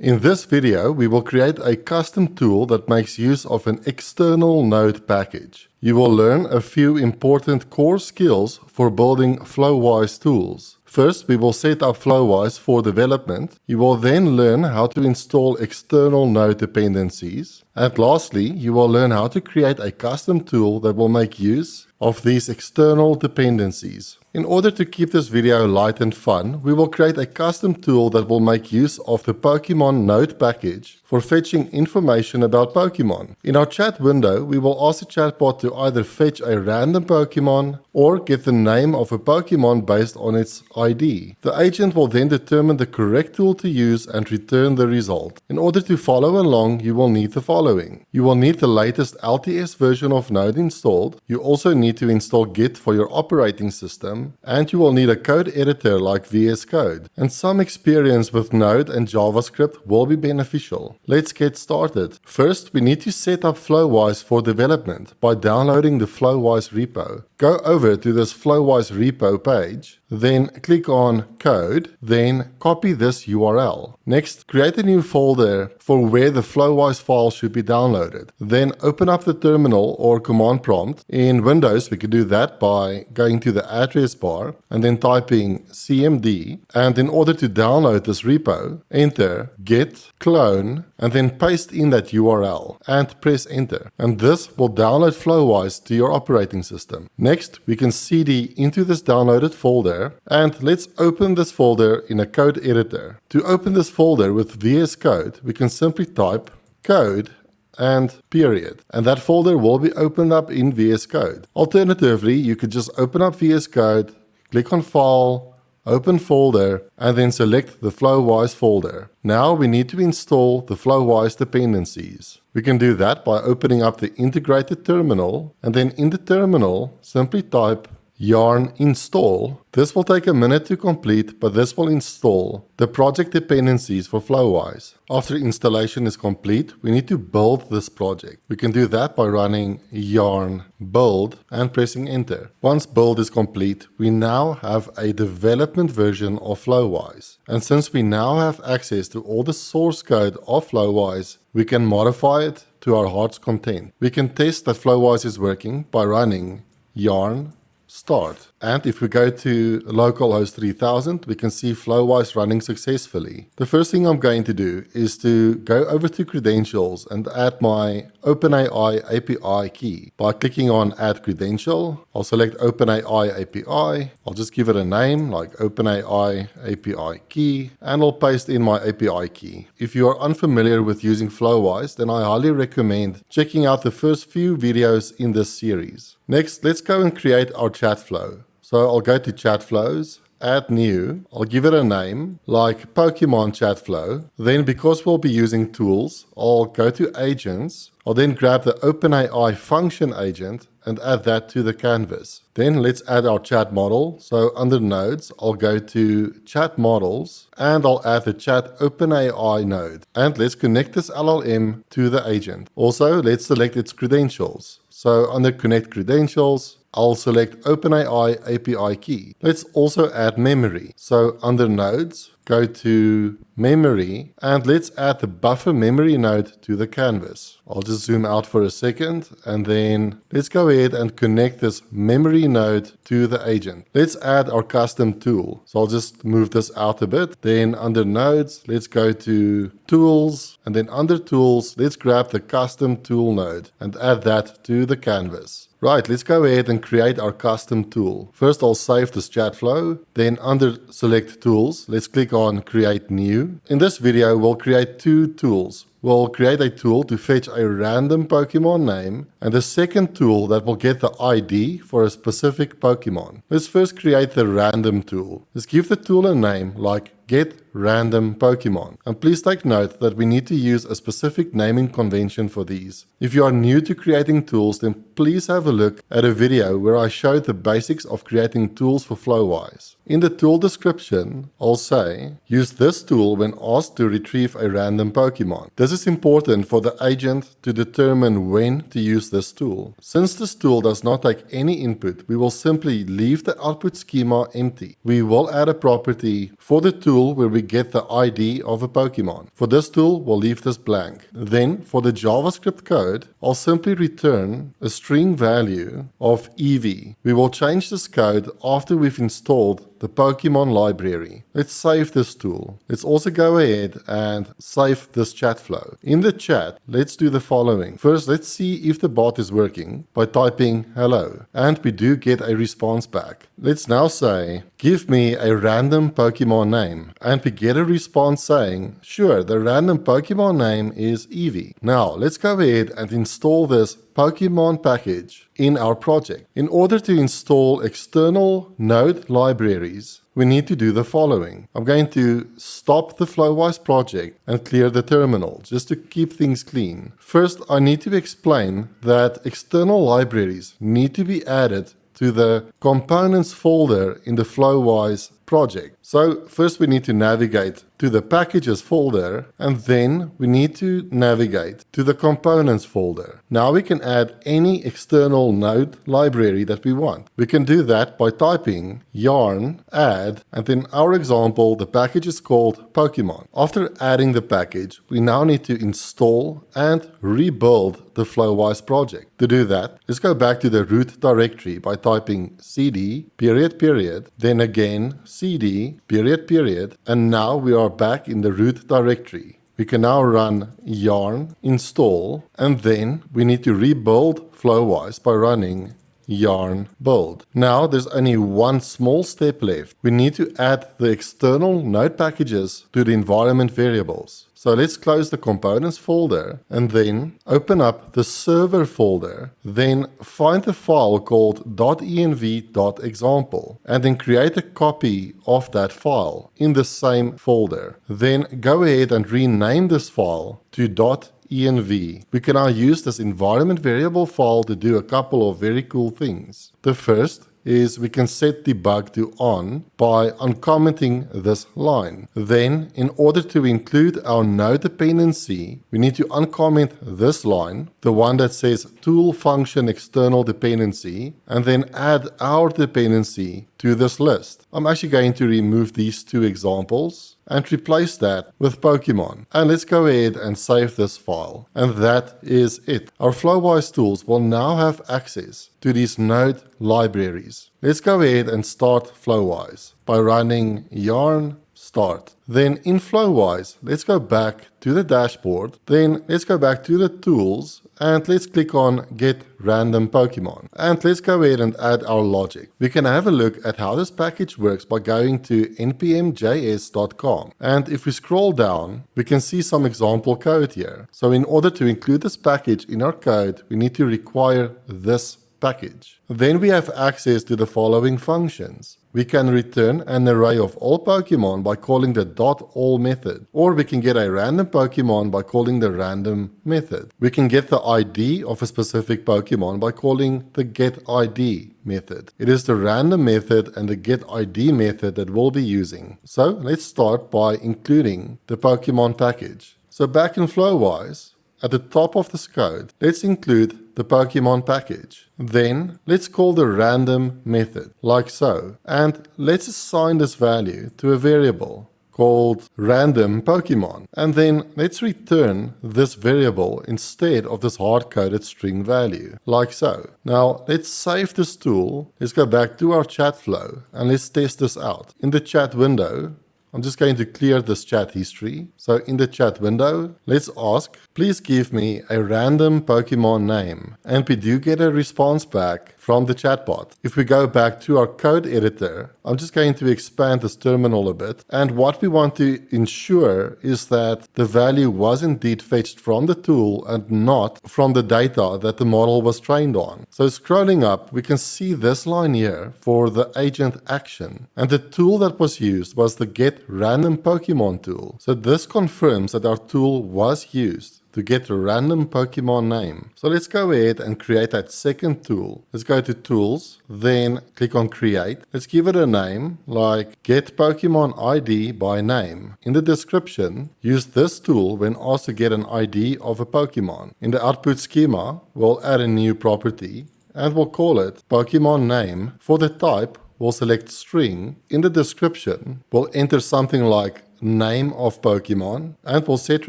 In this video, we will create a custom tool that makes use of an external node package. You will learn a few important core skills for building Flowise tools. First, we will set up Flowise for development. You will then learn how to install external node dependencies. And lastly, you will learn how to create a custom tool that will make use of these external dependencies. In order to keep this video light and fun, we will create a custom tool that will make use of the Pokemon node package for fetching information about Pokemon. In our chat window, we will ask the chatbot to either fetch a random Pokemon or get the name of a Pokemon based on its ID. The agent will then determine the correct tool to use and return the result. In order to follow along, you will need the following. You will need the latest LTS version of Node installed. You also need to install Git for your operating system. And you will need a code editor like VS Code. And some experience with Node and JavaScript will be beneficial. Let's get started. First, we need to set up Flowise for development by downloading the Flowise repo. Go over to this Flowise repo page, then click on Code, then copy this URL. Next, create a new folder for where the Flowise file should be downloaded. Then open up the terminal or command prompt. In Windows, we can do that by going to the address bar and then typing cmd. And in order to download this repo, enter git clone and then paste in that URL and press enter. And this will download Flowise to your operating system. Next, we can cd into this downloaded folder, and let's open this folder in a code editor. To open this folder with VS Code, we can simply type code and period, and that folder will be opened up in VS Code. Alternatively, you could just open up VS Code, click on File, Open Folder, and then select the Flowise folder. Now we need to install the Flowise dependencies. We can do that by opening up the integrated terminal, and then in the terminal, simply type yarn install. This will take a minute to complete, but this will install the project dependencies for Flowise. After installation is complete, we need to build this project. We can do that by running yarn build and pressing enter. Once build is complete, we now have a development version of Flowise. And since we now have access to all the source code of Flowise, we can modify it to our heart's content. We can test that Flowise is working by running yarn start. And if we go to localhost 3000, we can see Flowise running successfully. The first thing I'm going to do is to go over to credentials and add my OpenAI API key. By clicking on add credential, I'll select OpenAI API. I'll just give it a name like OpenAI API key, and I'll paste in my API key. If you are unfamiliar with using Flowise, then I highly recommend checking out the first few videos in this series. Next, let's go and create our chat flow. So I'll go to chat flows, add new, I'll give it a name like Pokemon chat flow. Then because we'll be using tools, I'll go to agents. I'll then grab the OpenAI function agent and add that to the canvas. Then let's add our chat model. So under nodes, I'll go to chat models and I'll add the chat OpenAI node. And let's connect this LLM to the agent. Also, let's select its credentials. So under connect credentials, I'll select OpenAI API key. Let's also add memory. So under nodes, go to memory and let's add the buffer memory node to the canvas. I'll just zoom out for a second and then let's go ahead and connect this memory node to the agent. Let's add our custom tool. So I'll just move this out a bit. Then under nodes, let's go to tools, and then under tools, let's grab the custom tool node and add that to the canvas. Right, let's go ahead and create our custom tool. First, I'll save this chat flow. Then under select tools, let's click on create new. In this video, we'll create two tools. We'll create a tool to fetch a random Pokemon name and a second tool that will get the ID for a specific Pokemon. Let's first create the random tool. Let's give the tool a name like get random Pokemon. And please take note that we need to use a specific naming convention for these. If you are new to creating tools, then please have a look at a video where I showed the basics of creating tools for Flowise. In the tool description, I'll say, use this tool when asked to retrieve a random Pokemon. This is important for the agent to determine when to use this tool. Since this tool does not take any input, we will simply leave the output schema empty. We will add a property for the tool where we get the ID of a Pokemon. For this tool, we'll leave this blank. Then, for the JavaScript code, I'll simply return a string value of EV. We will change this code after we've installed the Pokemon library. Let's save this tool. Let's also go ahead and save this chat flow. In the chat, let's do the following. First, let's see if the bot is working by typing hello. And we do get a response back. Let's now say, give me a random Pokemon name. And we get a response saying, sure, the random Pokemon name is Eevee. Now, let's go ahead and install this Pokemon package in our project. In order to install external node libraries, we need to do the following. I'm going to stop the Flowise project and clear the terminal just to keep things clean. First, I need to explain that external libraries need to be added to the components folder in the Flowise project. So first we need to navigate to the packages folder, and then we need to navigate to the components folder. Now we can add any external node library that we want. We can do that by typing yarn add, and in our example the package is called Pokemon. After adding the package, we now need to install and rebuild the Flowise project. To do that, let's go back to the root directory by typing cd period, then again cd period, and now we are back in the root directory. We can now run yarn install, and then we need to rebuild Flowise by running yarn build. Now there's only one small step left. We need to add the external node packages to the environment variables. So let's close the components folder and then open up the server folder. Then find the file called .env.example and then create a copy of that file in the same folder. Then go ahead and rename this file to .env. We can now use this environment variable file to do a couple of very cool things. The first is we can set debug to on by uncommenting this line. Then, in order to include our node dependency, we need to uncomment this line, the one that says tool function external dependency, and then add our dependency to this list. I'm actually going to remove these two examples and replace that with Pokemon. And let's go ahead and save this file. And that is it. Our Flowise tools will now have access to these node libraries. Let's go ahead and start Flowise by running yarn start. Then in Flowise, let's go back to the dashboard. Then let's go back to the tools and let's click on get random Pokemon. And let's go ahead and add our logic. We can have a look at how this package works by going to npmjs.com. And if we scroll down, we can see some example code here. So in order to include this package in our code, we need to require this package. Then we have access to the following functions. We can return an array of all Pokemon by calling the .all method, or we can get a random Pokemon by calling the random method. We can get the ID of a specific Pokemon by calling the getID method. It is the random method and the getID method that we'll be using. So let's start by including the Pokemon package. So back in Flowise, at the top of this code, let's include the Pokemon package. Then let's call the random method, like so. And let's assign this value to a variable called random Pokemon. And then let's return this variable instead of this hard-coded string value, like so. Now let's save this tool. Let's go back to our chat flow and let's test this out. In the chat window, I'm just going to clear this chat history. So in the chat window, let's ask, please give me a random Pokemon name. And we do get a response back from the chatbot. If we go back to our code editor, I'm just going to expand this terminal a bit. And what we want to ensure is that the value was indeed fetched from the tool and not from the data that the model was trained on. So scrolling up, we can see this line here for the agent action. And the tool that was used was the get random Pokemon tool. So this confirms that our tool was used to get a random Pokemon name. So let's go ahead and create that second tool. Let's go to Tools, then click on Create. Let's give it a name like Get Pokemon ID by Name. In the description, use this tool when asked to get an ID of a Pokemon. In the output schema, we'll add a new property and we'll call it Pokemon Name. For the type, we'll select String. In the description, we'll enter something like Name of Pokemon and we'll set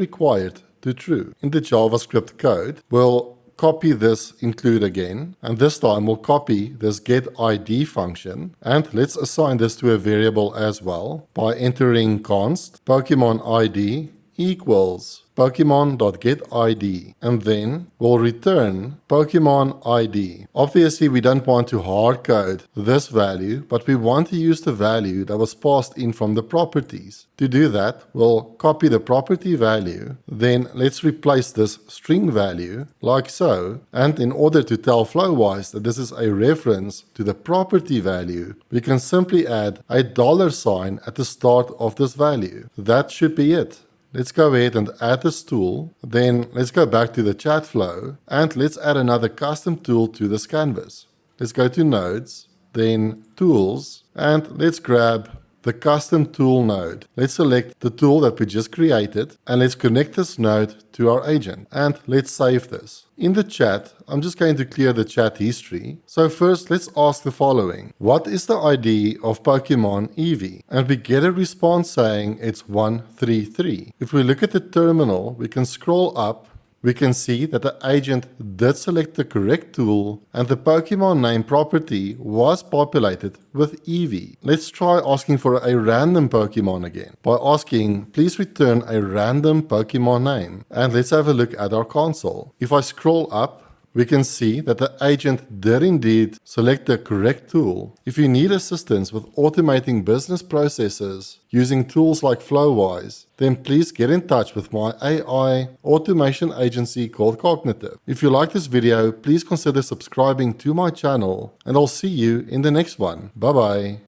required to true. In the JavaScript code, we'll copy this include again, and this time we'll copy this getID function, and let's assign this to a variable as well by entering const Pokemon ID equals Pokemon.getID, and then we'll return Pokemon ID. Obviously, we don't want to hard code this value, but we want to use the value that was passed in from the properties. To do that, we'll copy the property value, then let's replace this string value like so, and in order to tell Flowise that this is a reference to the property value, we can simply add a $sign at the start of this value. That should be it. Let's go ahead and add this tool, then let's go back to the chat flow and let's add another custom tool to this canvas. Let's go to Nodes, then Tools, and let's grab the custom tool node. Let's select the tool that we just created and let's connect this node to our agent and let's save this. In the chat, I'm just going to clear the chat history. So first, let's ask the following. What is the ID of Pokemon Eevee? And we get a response saying it's 133. If we look at the terminal, we can scroll up. We can see that the agent did select the correct tool and the Pokemon name property was populated with Eevee. Let's try asking for a random Pokemon again by asking, please return a random Pokemon name. And let's have a look at our console. If I scroll up, we can see that the agent did indeed select the correct tool. If you need assistance with automating business processes using tools like Flowise, then please get in touch with my AI automation agency called Cognitive. If you like this video, please consider subscribing to my channel and I'll see you in the next one. Bye bye.